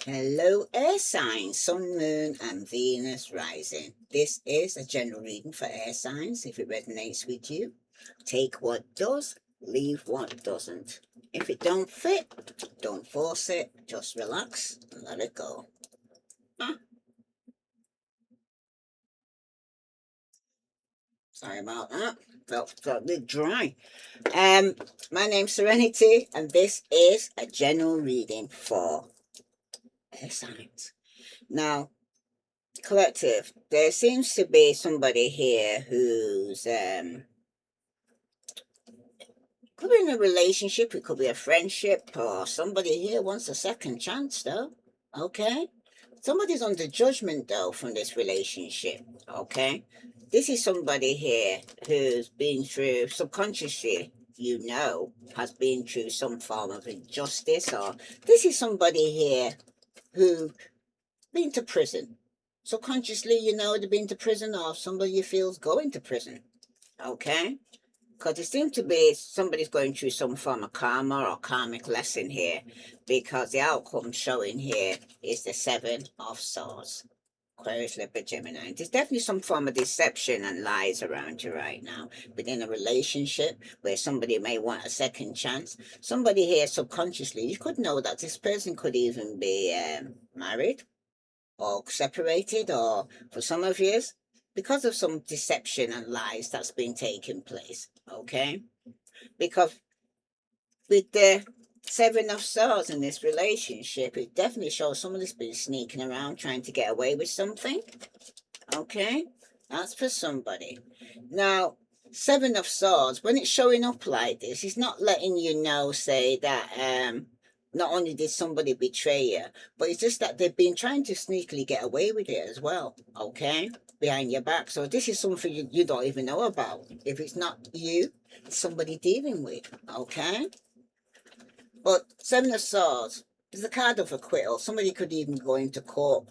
Hello, air signs, sun, moon, and Venus rising. This is a general reading for air signs. If it resonates with you, take what does, leave what doesn't. If it don't fit, don't force it. Just relax and let it go. Sorry about that. Felt a bit dry. My name's Serenity, and this is a general reading for air signs. Now, collective, there seems to be somebody here who's could be in a relationship, it could be a friendship, or somebody here wants a second chance though. Okay, somebody's under judgment though from this relationship. Okay, this is somebody here who's been through subconsciously, has been through some form of injustice, or this is somebody here who been to prison. So consciously, they've been to prison, or somebody you feels going to prison. Okay? Because it seems to be somebody's going through some form of karma or karmic lesson here, because the outcome showing here is the Seven of Swords. Aquarius, Libra, Gemini. There's definitely some form of deception and lies around you right now within a relationship where somebody may want a second chance. Somebody here subconsciously, you could know that this person could even be married or separated, or for some of years, because of some deception and lies that's been taking place. Okay, because with the Seven of Swords in this relationship, it definitely shows somebody's been sneaking around trying to get away with something. Okay, that's for somebody. Now, Seven of Swords, when it's showing up like this, it's not letting you know, say that not only did somebody betray you, but it's just that they've been trying to sneakily get away with it as well. Okay, behind your back. So this is something you don't even know about. If it's not you, it's somebody dealing with. Okay, but Seven of Swords is the card of acquittal. Somebody could even go into court.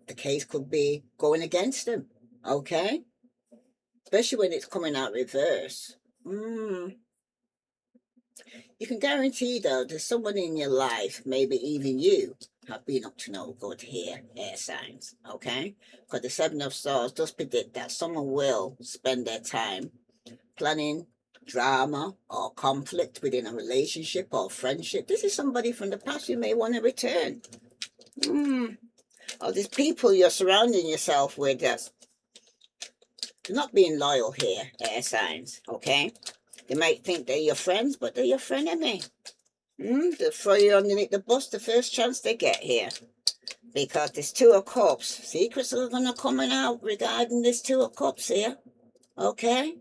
The case could be going against them. Okay, especially when it's coming out reverse. You can guarantee though there's someone in your life, maybe even you, have been up to no good here, air signs. Okay, because the Seven of Swords does predict that someone will spend their time planning drama or conflict within a relationship or friendship. This is somebody from the past you may want to return. Or there's people you're surrounding yourself with that's not being loyal here, air signs. Okay, they might think they're your friends, but they're your frenemy. They'll throw you underneath the bus the first chance they get here. Because this Two of Cups, secrets are going to come out regarding this Two of Cups here. Okay?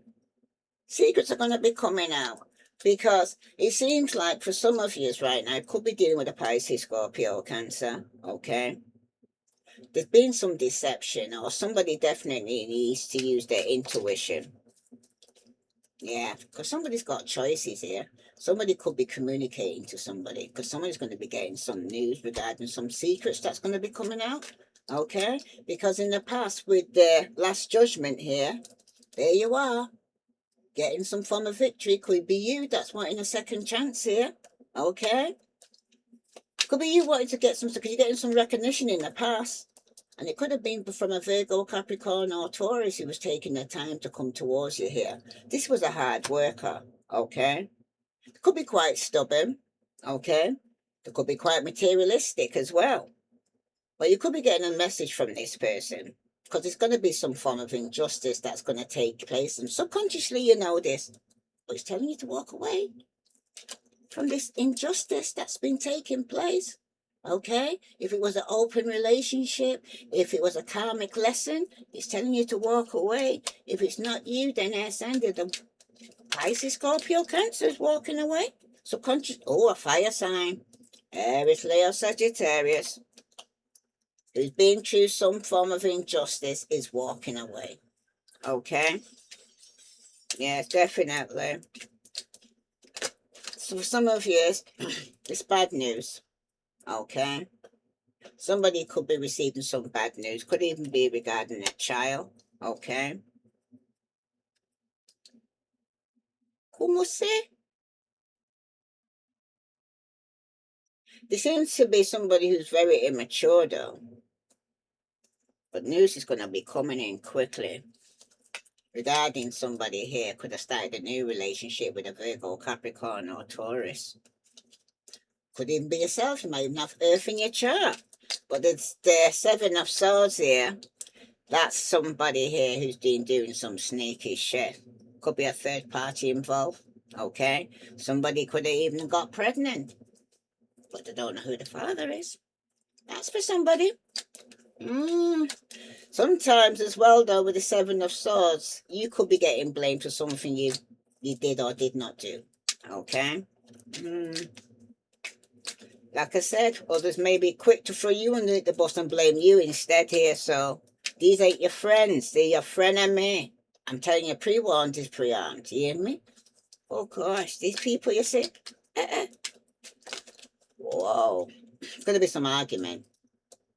Secrets are going to be coming out. Because it seems like for some of you right now, it could be dealing with a Pisces, Scorpio, Cancer. Okay? There's been some deception, or somebody definitely needs to use their intuition. Yeah, because somebody's got choices here. Somebody could be communicating to somebody, because somebody's going to be getting some news regarding some secrets that's going to be coming out. Okay, because in the past with the Last Judgment here, there you are, getting some form of victory. Could be you that's wanting a second chance here. Okay, could be you wanting to get some, because you're getting some recognition in the past. And it could have been from a Virgo, Capricorn, or Taurus who was taking the time to come towards you here. This was a hard worker, okay? It could be quite stubborn, okay? It could be quite materialistic as well. But you could be getting a message from this person, because there's going to be some form of injustice that's going to take place. And subconsciously, you know this, but it's telling you to walk away from this injustice that's been taking place. Okay, if it was an open relationship, if it was a karmic lesson, it's telling you to walk away. If it's not you, then it's ended. The Pisces, Scorpio, Cancer is walking away. Subconscious, a fire sign. Aries, Leo, Sagittarius, who's been through some form of injustice, is walking away. Okay, yes, definitely. So for some of you, it's bad news. Okay. Somebody could be receiving some bad news, could even be regarding a child. Okay. ¿Cómo sé? There seems to be somebody who's very immature though. But news is going to be coming in quickly regarding somebody here could have started a new relationship with a Virgo, Capricorn, or Taurus. Could even be yourself. You might even have Earth in your chart. But it's the Seven of Swords here. That's somebody here who's been doing some sneaky shit. Could be a third party involved. Okay? Somebody could have even got pregnant. But they don't know who the father is. That's for somebody. Sometimes as well though, with the Seven of Swords, you could be getting blamed for something you did or did not do. Okay? Like I said, others may be quick to throw you under the bus and blame you instead here. So these ain't your friends. They're your frenemy. I'm telling you, pre-warned is pre-armed. You hear me? Oh gosh, these people, you see? Whoa. It's going to be some argument.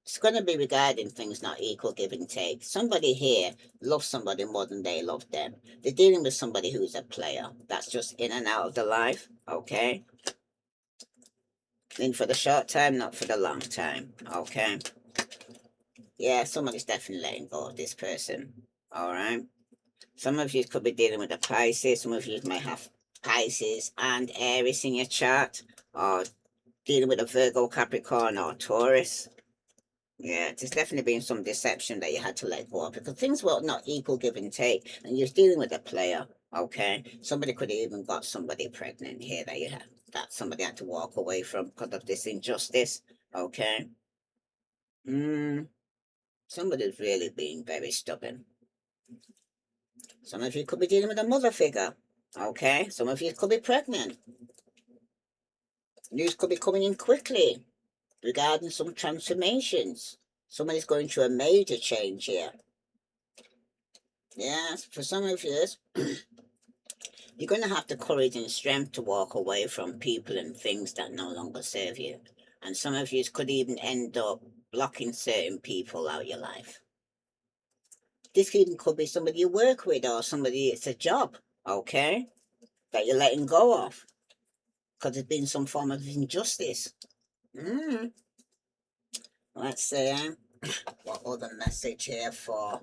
It's going to be regarding things not equal give and take. Somebody here loves somebody more than they love them. They're dealing with somebody who's a player. That's just in and out of the life. Okay? In for the short time, not for the long time. Okay? Yeah, somebody's definitely letting go of this person. All right? Some of you could be dealing with a Pisces. Some of you may have Pisces and Aries in your chart. Or dealing with a Virgo, Capricorn, or Taurus. Yeah, there's definitely been some deception that you had to let go of because things were not equal give and take, and you're dealing with a player. Okay, somebody could have even got somebody pregnant here that you had that somebody had to walk away from because of this injustice. Okay, somebody's really being very stubborn. Some of you could be dealing with a mother figure. Okay, some of you could be pregnant. News could be coming in quickly regarding some transformations. Somebody's going through a major change here. Yes, for some of you, you're going to have the courage and strength to walk away from people and things that no longer serve you. And some of you could even end up blocking certain people out of your life. This even could be somebody you work with or somebody it's a job, okay, that you're letting go of because there's been some form of injustice. Let's see, what other message here for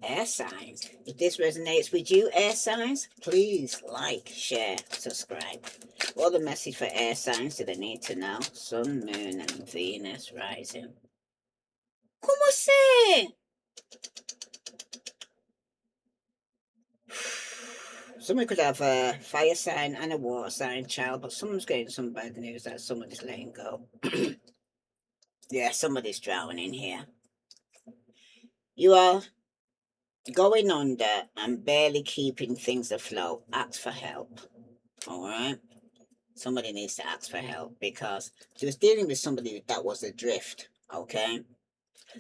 air signs? If this resonates with you, air signs, please like, share, subscribe. What other message for air signs do they need to know? Sun, Moon, and Venus rising. ¿Cómo sé? Someone could have a fire sign and a water sign child, but someone's getting some bad news that somebody's letting go. Yeah, somebody's drowning here. You are going under and barely keeping things afloat. Ask for help. All right? Somebody needs to ask for help because she was dealing with somebody that was adrift. Okay?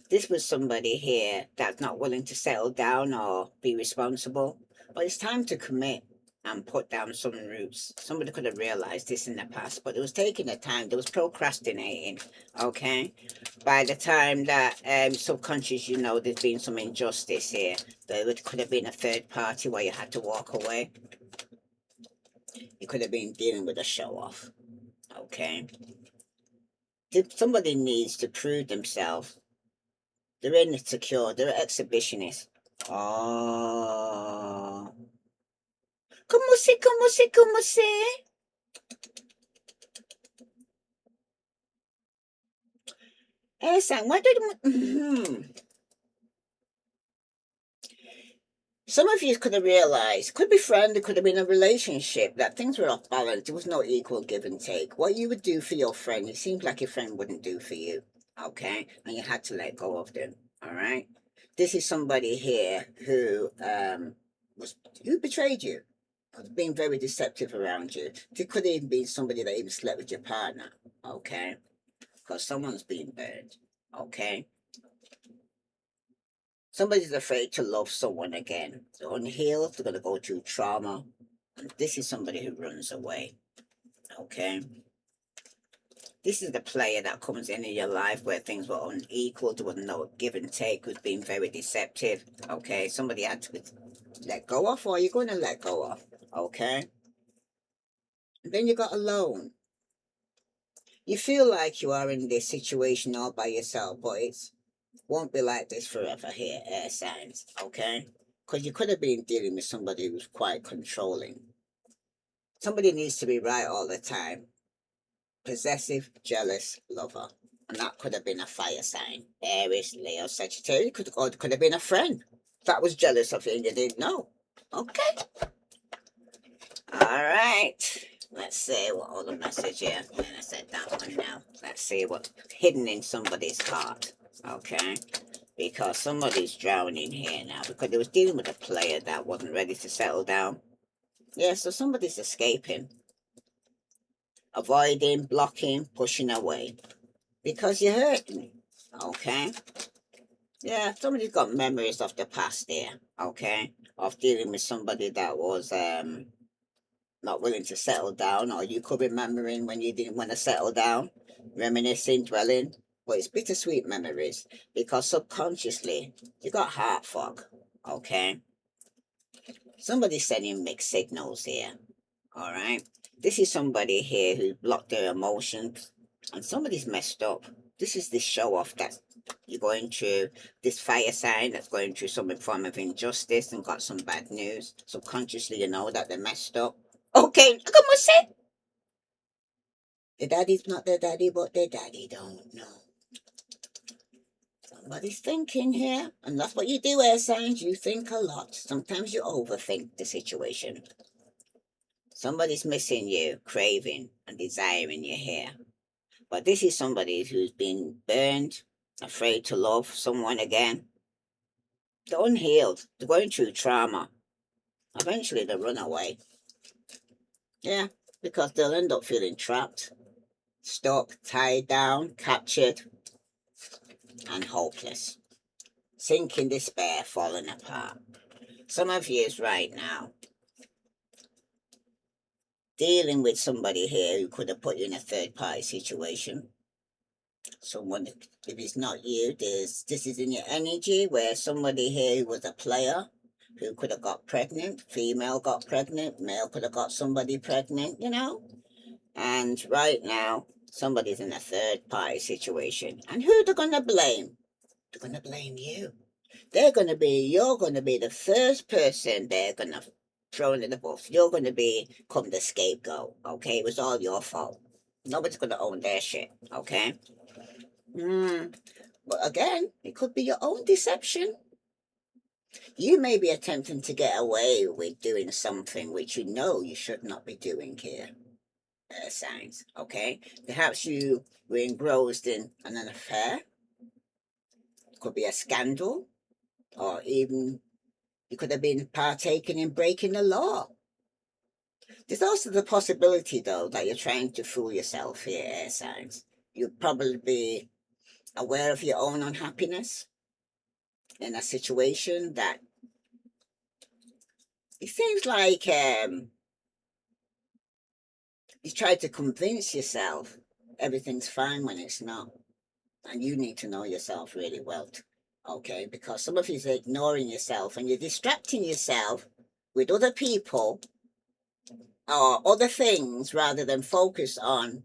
This was somebody here that's not willing to settle down or be responsible. But it's time to commit and put down some roots. Somebody could have realized this in the past, but it was taking the time. There was procrastinating, okay? By the time that subconscious, you know, there's been some injustice here. There could have been a third party where you had to walk away. You could have been dealing with a show-off, okay? Somebody needs to prove themselves. They're insecure. They're exhibitionists. Oh. ¿Cómo sé, cómo sé, cómo sé? Esa, why did Some of you could have realized, could be friend, it could have been a relationship, that things were off balance. There was no equal give and take. What you would do for your friend, it seems like your friend wouldn't do for you. Okay? And you had to let go of them. All right? This is somebody here who who betrayed you. Being very deceptive around you. It could even be somebody that even slept with your partner. Okay? Because someone's being burned. Okay? Somebody's afraid to love someone again. They're unhealed, they're going to go through trauma. This is somebody who runs away. Okay? This is the player that comes in your life where things were unequal, there was no give and take, was being very deceptive. Okay? Somebody had to let go of, or you're going to let go of. Okay? And then you got alone. You feel like you are in this situation all by yourself, but it won't be like this forever here, air signs, okay? Because you could have been dealing with somebody who's quite controlling. Somebody needs to be right all the time. Possessive, jealous lover. And that could have been a fire sign. Aries, Leo, Sagittarius. Could have been a friend that was jealous of you and you didn't know. Okay. All right. Let's see what other message here. And I said that one now. Let's see what's hidden in somebody's heart. Okay. Because somebody's drowning here now. Because they was dealing with a player that wasn't ready to settle down. Yeah, so somebody's escaping. Avoiding, blocking, pushing away. Because you hurt me. Okay. Yeah, somebody's got memories of the past there. Okay. Of dealing with somebody that was not willing to settle down, or you could be remembering when you didn't want to settle down, reminiscing, dwelling. But it's bittersweet memories because subconsciously you got heart fog. Okay. Somebody's sending mixed signals here. All right. This is somebody here who blocked their emotions, and somebody's messed up. This is the show off that you're going through, this fire sign that's going through some form of injustice and got some bad news. Subconsciously, you know that they're messed up. Okay, come on, say. The daddy's not their daddy, but their daddy don't know. Somebody's thinking here, and that's what you do, air signs. You think a lot. Sometimes you overthink the situation. Somebody's missing you, craving and desiring you here. But this is somebody who's been burned, afraid to love someone again. They're unhealed. They're going through trauma. Eventually, they'll run away. Yeah, because they'll end up feeling trapped, stuck, tied down, captured, and hopeless. Sinking despair, falling apart. Some of you is right now dealing with somebody here who could have put you in a third party situation. Someone, if it's not you, this is in your energy where somebody here who was a player who could have got pregnant, female got pregnant, male could have got somebody pregnant, you know? And right now, somebody's in a third party situation. And who they're gonna blame? They're gonna blame you. You're gonna be the first person they're gonna throw into the bus. You're gonna become the scapegoat, okay? It was all your fault. Nobody's gonna own their shit, okay? But again, it could be your own deception. You may be attempting to get away with doing something which you know you should not be doing here. Signs, okay? Perhaps you were engrossed in an affair. It could be a scandal, or even you could have been partaking in breaking the law. There's also the possibility, though, that you're trying to fool yourself here, air signs. You'd probably be aware of your own unhappiness in a situation that it seems like you try to convince yourself everything's fine when it's not. And you need to know yourself really well, okay? Because some of you are ignoring yourself and you're distracting yourself with other people or other things rather than focus on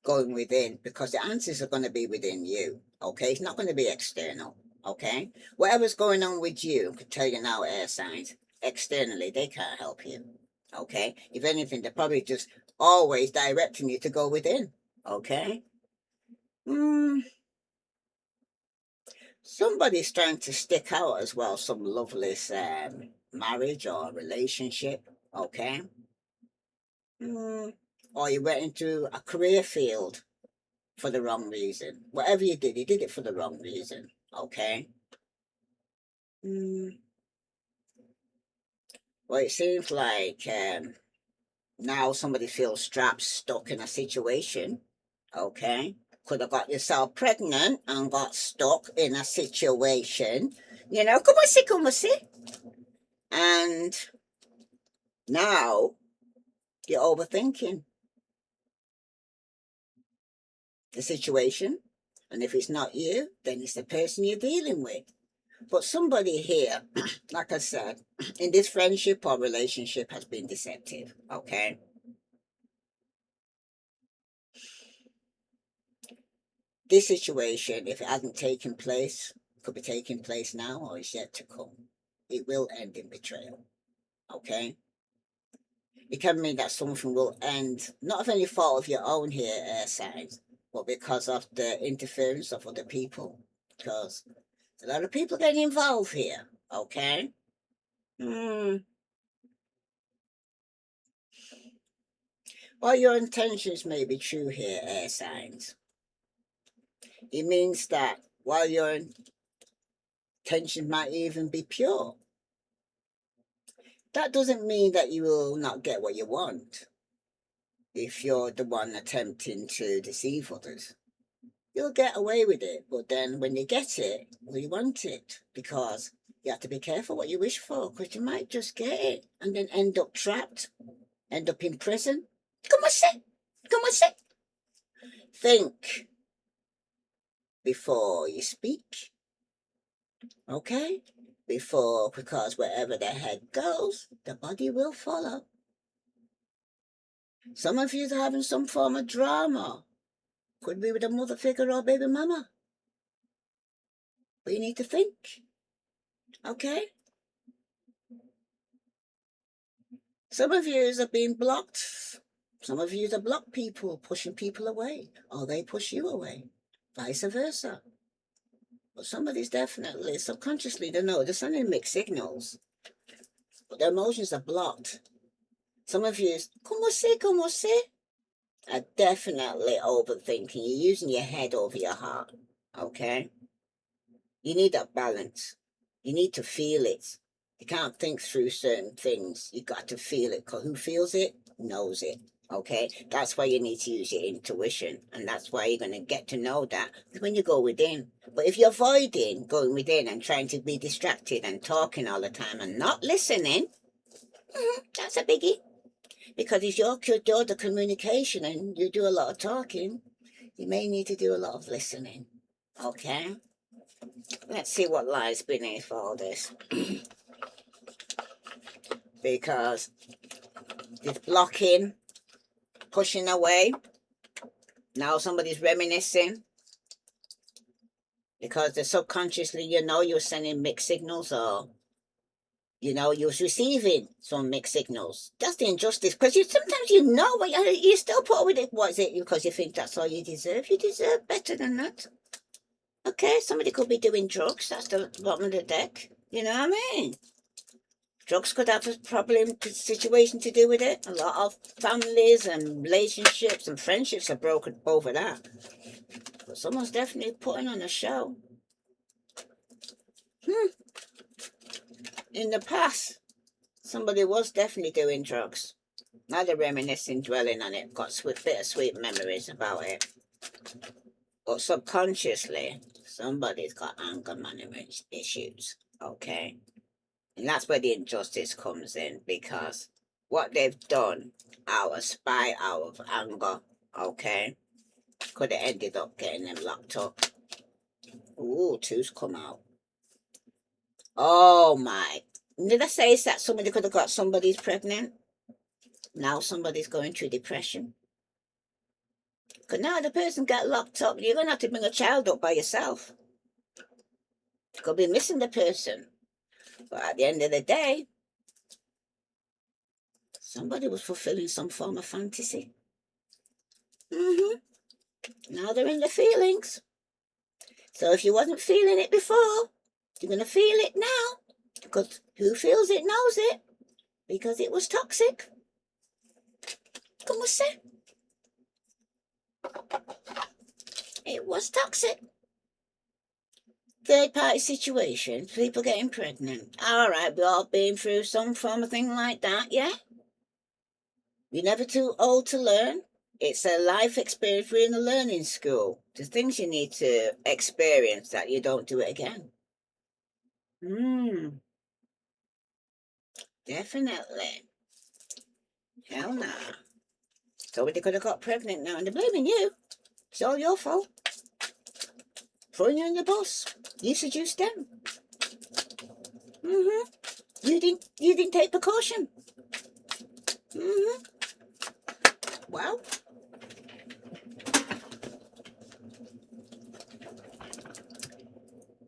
going within, because the answers are going to be within you, okay? It's not going to be external, okay? Whatever's going on with you, I can tell you now, air signs, externally, they can't help you, okay? If anything, they're probably just always directing you to go within, okay? Somebody's trying to stick out as well, some loveless marriage or relationship, okay? Or you went into a career field for the wrong reason. Whatever you did it for the wrong reason, okay? Well, it seems like now somebody feels trapped, stuck in a situation, okay? Could have got yourself pregnant and got stuck in a situation, you know, come on, see. And now you're overthinking the situation. And if it's not you, then it's the person you're dealing with. But somebody here, like I said, in this friendship or relationship has been deceptive, okay? this situation, if it hasn't taken place, could be taking place now or is yet to come. It will end in betrayal. Okay? It can mean that something will end, not of any fault of your own here, air signs, but because of the interference of other people. Because a lot of people getting involved here. Okay? Hmm. While your intentions may be true here, air signs, it means that while your intentions might even be pure, that doesn't mean that you will not get what you want if you're the one attempting to deceive others. You'll get away with it, but then when you get it, well, you want it because you have to be careful what you wish for because you might just get it and then end up trapped, end up in prison. Come on, sit. Come on, sit. Think before you speak, okay? Because wherever the head goes, the body will follow. Some of you are having some form of drama. Could be with a mother figure or baby mama. But you need to think, okay? Some of you are being blocked. Some of you are block people, pushing people away, or they push you away, vice versa. But somebody's definitely, subconsciously, they know they're sending mixed signals, but their emotions are blocked. Some of you, como se, are definitely overthinking. You're using your head over your heart, okay? You need that balance. You need to feel it. You can't think through certain things. You got to feel it, because who feels it knows it. Okay, that's why you need to use your intuition, and that's why you're going to get to know that when you go within. But if you're avoiding going within and trying to be distracted and talking all the time and not listening, that's a biggie. Because if you're the communication and you do a lot of talking, you may need to do a lot of listening. Okay, let's see what lies beneath all this. Because this blocking, pushing away, now somebody's reminiscing because they're subconsciously, you're sending mixed signals, or you're receiving some mixed signals. That's the injustice, because sometimes but you still put with it. What is it? Because you think that's all you deserve. You deserve better than that. Okay, somebody could be doing drugs. That's the bottom of the deck. You know what I mean? Drugs could have a problem situation to do with it. A lot of families and relationships and friendships are broken over that. But someone's definitely putting on a show. In the past, somebody was definitely doing drugs. Now they're reminiscing, dwelling on it, got bittersweet memories about it. But subconsciously, somebody's got anger management issues, okay? And that's where the injustice comes in, because what they've done out of spite, out of anger, okay, could have ended up getting them locked up. Ooh, two's come out. Oh my. Did I say that somebody could have got somebody's pregnant? Now somebody's going through depression. Because now the person got locked up, you're going to have to bring a child up by yourself. You could be missing the person. But at the end of the day, somebody was fulfilling some form of fantasy. Now they're in the feelings. So if you wasn't feeling it before, you're going to feel it now. Because who feels it knows it. Because it was toxic. Como se? It was toxic. Third party situation, people getting pregnant. All right, we've all been through some form of thing like that, yeah? You're never too old to learn. It's a life experience. We're in a learning school. There's things you need to experience that you don't do it again. Definitely. Hell no. Somebody could have got pregnant now and they're blaming you. It's all your fault. Throwing you in the bus. You seduced them. You didn't take precaution. Well,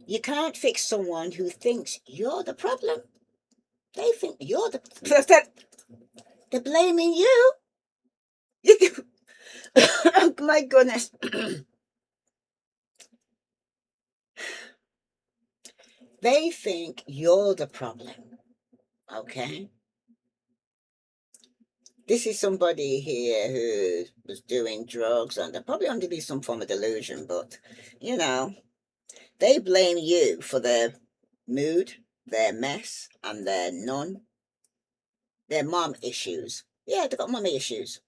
You can't fix someone who thinks you're the problem. They think you're the... They're blaming you. Oh my goodness. They think you're the problem. Okay? This is somebody here who was doing drugs and they're probably under some form of delusion, but you know, they blame you for their mood, their mess, and their mom issues. Yeah, they got mommy issues.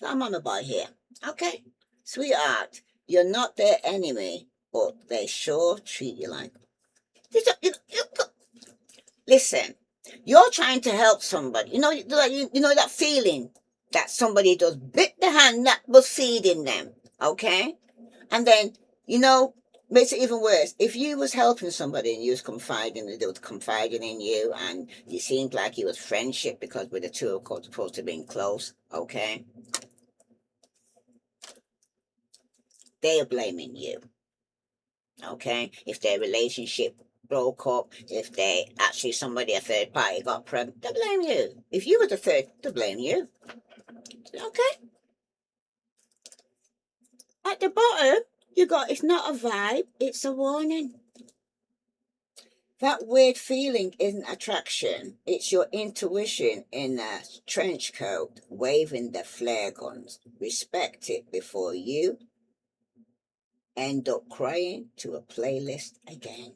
Got a mama boy here. Okay, sweetheart, you're not their enemy, but they sure treat you like. Listen, you're trying to help somebody. You know that feeling that somebody just bit the hand that was feeding them. Okay, and then you know makes it even worse. If you was helping somebody and you was confiding, they were confiding in you, and you seemed like you was friendship because with the two of course supposed to be close. Okay, they are blaming you. Okay, if their relationship broke up, if they actually somebody a third party got pregnant, they blame you. If you were the third, they blame you. Okay, at the bottom you got it's not a vibe, it's a warning. That weird feeling isn't attraction. It's your intuition in a trench coat waving the flare guns. Respect it before you end up crying to a playlist again.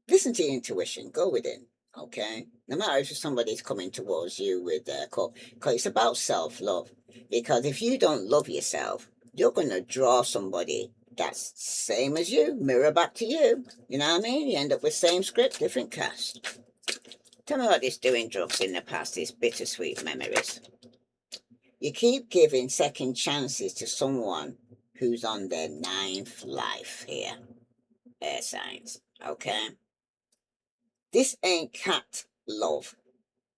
Listen to your intuition. Go with it. Okay? No matter if somebody's coming towards you with a call. Because it's about self-love. Because if you don't love yourself, you're going to draw somebody that's same as you, mirror back to you. You know what I mean? You end up with same script, different cast. Tell me what this doing drugs in the past, these bittersweet memories. You keep giving second chances to someone who's on their ninth life here. Air signs. Okay? This ain't cat love.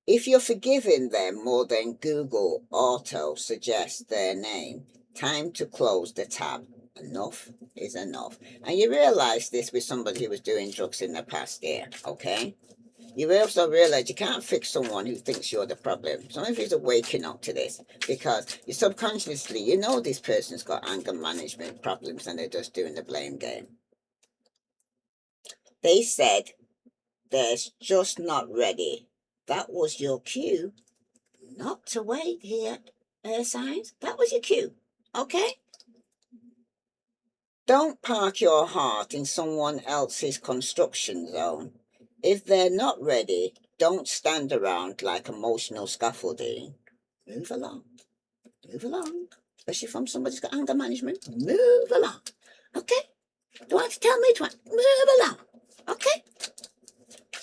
If you're forgiving them more than Google Auto suggests their name, time to close the tab. Enough is enough. And you realize this with somebody who was doing drugs in the past year, okay? You also realize you can't fix someone who thinks you're the problem. Some of you are waking up to this because you subconsciously, you know this person's got anger management problems and they're just doing the blame game. They said they're just not ready. That was your cue not to wait here, air signs. That was your cue, okay? Don't park your heart in someone else's construction zone. If they're not ready, don't stand around like emotional scaffolding. Move along. Move along. Especially from somebody who's got anger management. Move along. Okay? Don't have to tell me to move along. Okay?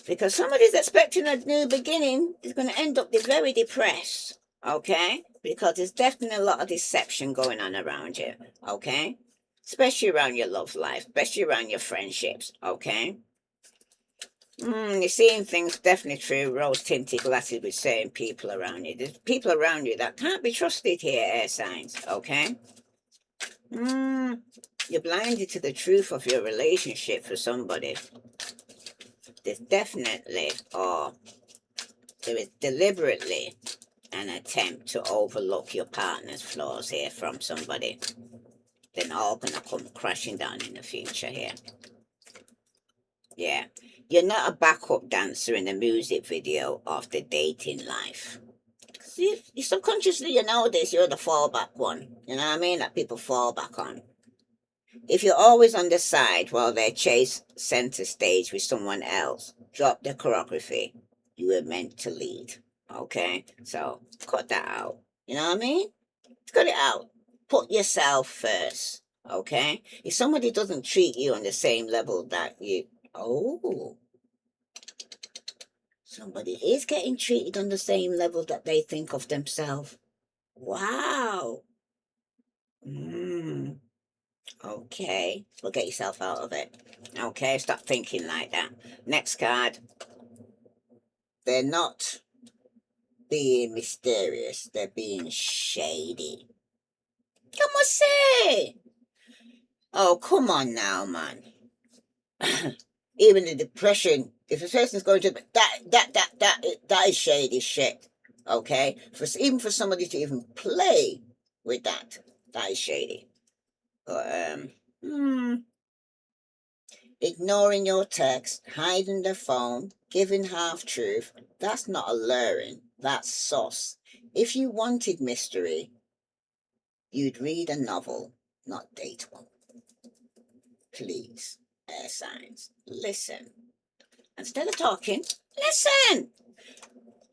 Because somebody's expecting a new beginning is going to end up very depressed. Okay? Because there's definitely a lot of deception going on around you. Okay? Especially around your love life, especially around your friendships. Okay? You're seeing things definitely through rose-tinted glasses with certain people around you. There's people around you that can't be trusted here, air signs, okay? You're blinded to the truth of your relationship for somebody. There's definitely, or there is deliberately an attempt to overlook your partner's flaws here from somebody. They're all gonna come crashing down in the future here. Yeah. You're not a backup dancer in a music video of the dating life. See, subconsciously you know this, you're the fallback one. You know what I mean? That people fall back on. If you're always on the side while they chase center stage with someone else, drop the choreography. You were meant to lead. Okay? So cut that out. You know what I mean? Cut it out. Put yourself first. Okay? If somebody doesn't treat you on the same level that you somebody is getting treated on the same level that they think of themselves. Wow. Okay. Well, get yourself out of it. Okay, stop thinking like that. Next card. They're not being mysterious. They're being shady. Come on, say. Oh, come on now, man. Even the depression, if a person's going to that is shady shit. Okay, even for somebody to even play with that is shady. But ignoring your text, hiding the phone, giving half truth, that's not alluring. That's sauce. If you wanted mystery, you'd read a novel, not date one. Please, air signs, listen. Instead of talking, listen.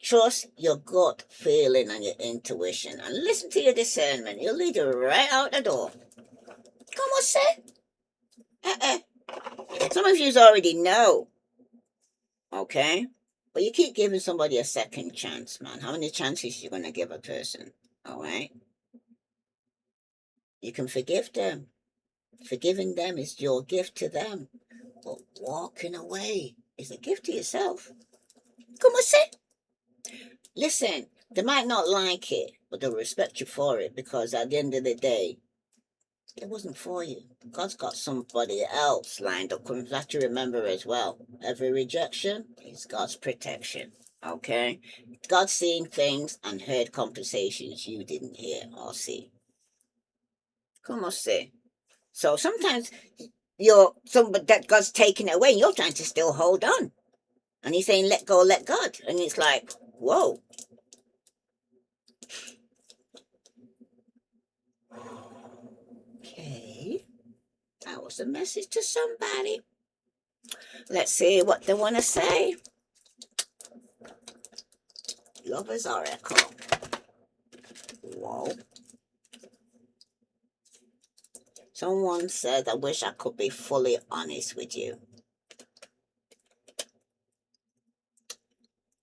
Trust your gut feeling and your intuition and listen to your discernment. You'll lead you right out the door. Come on, say. Uh-uh. Some of you already know, okay? But you keep giving somebody a second chance, man. How many chances you going to give a person, all right? You can forgive them. Forgiving them is your gift to them. But walking away is a gift to yourself. Come on, say. Listen, they might not like it, but they'll respect you for it because at the end of the day, it wasn't for you. God's got somebody else lined up. You have to remember as well. Every rejection is God's protection. Okay? God's seen things and heard conversations you didn't hear or see. Come on, see. So sometimes you're somebody that God's taken away, and you're trying to still hold on. And he's saying, let go, let God. And it's like, whoa. Okay. That was a message to somebody. Let's see what they want to say. Lover's Oracle. Whoa. Someone said, I wish I could be fully honest with you.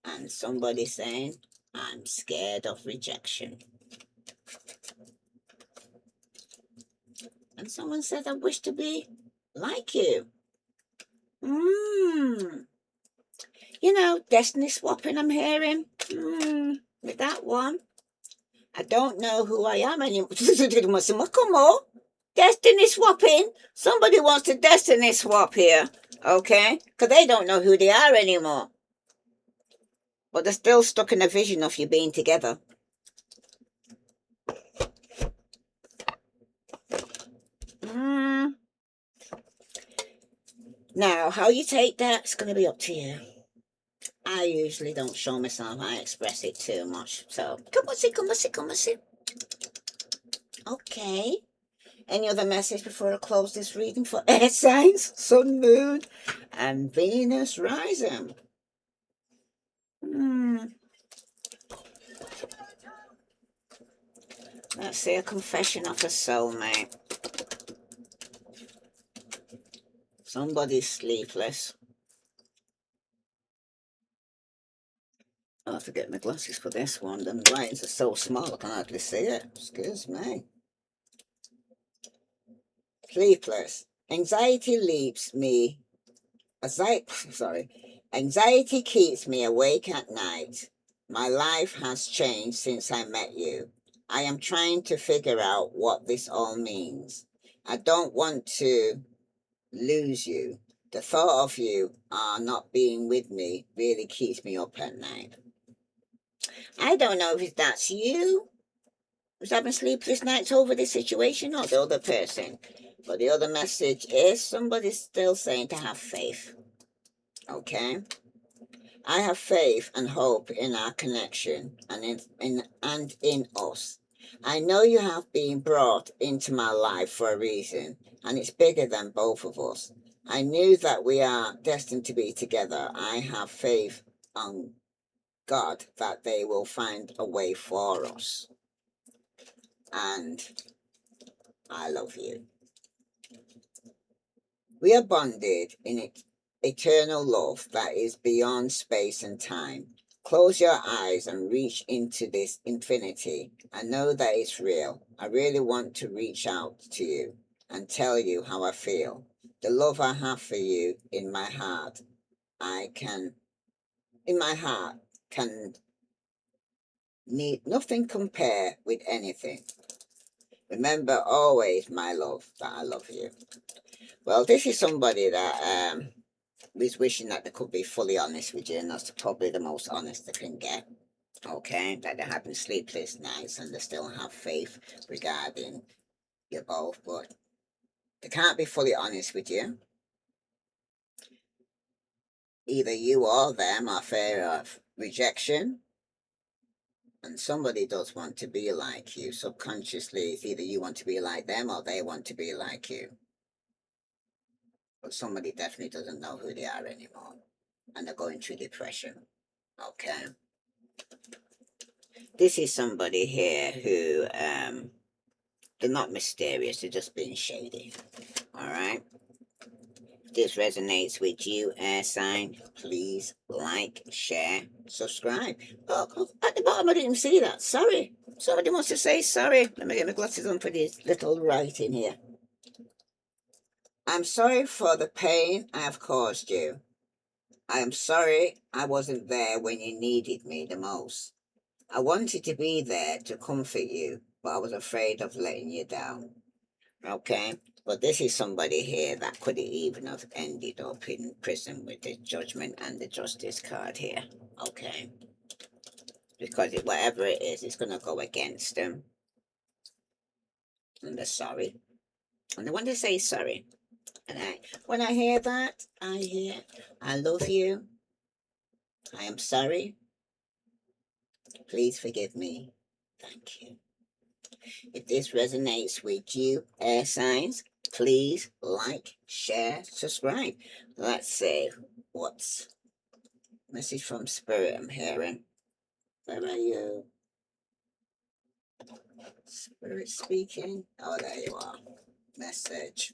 And somebody saying, I'm scared of rejection. And someone said, I wish to be like you. You know, destiny swapping I'm hearing. With that one. I don't know who I am anymore. Come on. Destiny swapping. Somebody wants to destiny swap here. Okay? Because they don't know who they are anymore. But they're still stuck in a vision of you being together. Now, how you take that's going to be up to you. I usually don't show myself. I express it too much. So, come on, see. Okay. Any other message before I close this reading for air signs, sun, moon, and Venus rising? Let's see, a confession of a soulmate. Somebody's sleepless. I'll have to get my glasses for this one. The writings are so small I can hardly see it. Excuse me. Sleepless. Anxiety leaves me. Anxiety keeps me awake at night. My life has changed since I met you. I am trying to figure out what this all means. I don't want to lose you. The thought of you not being with me really keeps me up at night. I don't know if that's you who's having sleepless nights over this situation or the other person. But the other message is somebody's still saying to have faith. Okay? I have faith and hope in our connection and in us. I know you have been brought into my life for a reason, and it's bigger than both of us. I knew that we are destined to be together. I have faith on God that they will find a way for us. And I love you. We are bonded in eternal love that is beyond space and time. Close your eyes and reach into this infinity. I know that it's real. I really want to reach out to you and tell you how I feel. The love I have for you in my heart, can need nothing compare with anything. Remember always, my love, that I love you. Well, this is somebody that is wishing that they could be fully honest with you, and that's probably the most honest they can get. Okay, that they're having sleepless nights and they still have faith regarding you both, but they can't be fully honest with you. Either you or them are fear of rejection, and somebody does want to be like you subconsciously. It's either you want to be like them or they want to be like you, but somebody definitely doesn't know who they are anymore, and they're going through depression. Okay, this is somebody here who they're not mysterious, they're just being shady. All right, if this resonates with you, air sign, please like, share, subscribe. Oh, at the bottom I didn't see that. Sorry, somebody wants to say sorry. Let me get my glasses on for this little writing here. I'm sorry for the pain I have caused you. I am sorry I wasn't there when you needed me the most. I wanted to be there to comfort you, but I was afraid of letting you down. Okay, but this is somebody here that could even have ended up in prison with the judgment and the justice card here. Okay, because whatever it is, it's going to go against them. And they're sorry. And they want to say sorry. And when I hear that, I hear, I love you. I am sorry. Please forgive me. Thank you. If this resonates with you, air signs, please like, share, subscribe. Let's see what's message from spirit I'm hearing. Where are you? Spirit speaking. Oh, there you are. Message.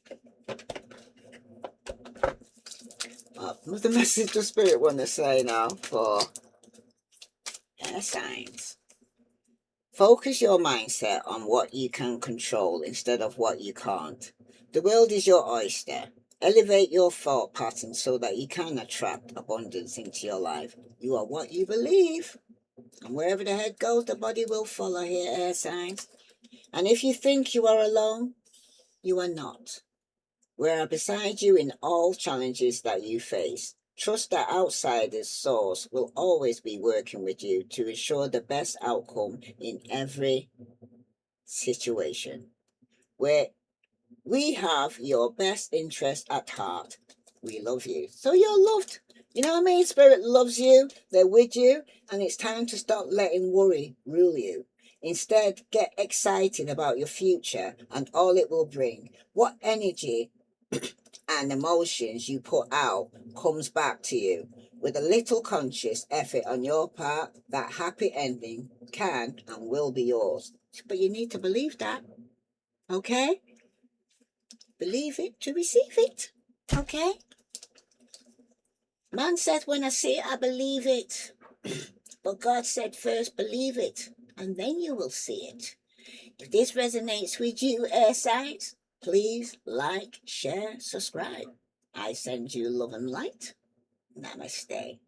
What's the message the spirit want to say now for air signs? Focus your mindset on what you can control instead of what you can't. The world is your oyster. Elevate your thought pattern so that you can attract abundance into your life. You are what you believe. And wherever the head goes, the body will follow here, air signs. And if you think you are alone, you are not. We are beside you in all challenges that you face. Trust that outsider's source will always be working with you to ensure the best outcome in every situation. Where we have your best interest at heart. We love you. So you're loved. You know what I mean? Spirit loves you. They're with you. And it's time to stop letting worry rule you. Instead, get excited about your future and all it will bring. What energy and emotions you put out comes back to you. With a little conscious effort on your part, that happy ending can and will be yours. But you need to believe that. Okay? Believe it to receive it. Okay? Man said, when I see it, I believe it. But God said, first believe it, and then you will see it. If this resonates with you, air signs, please like, share, subscribe. I send you love and light. Namaste.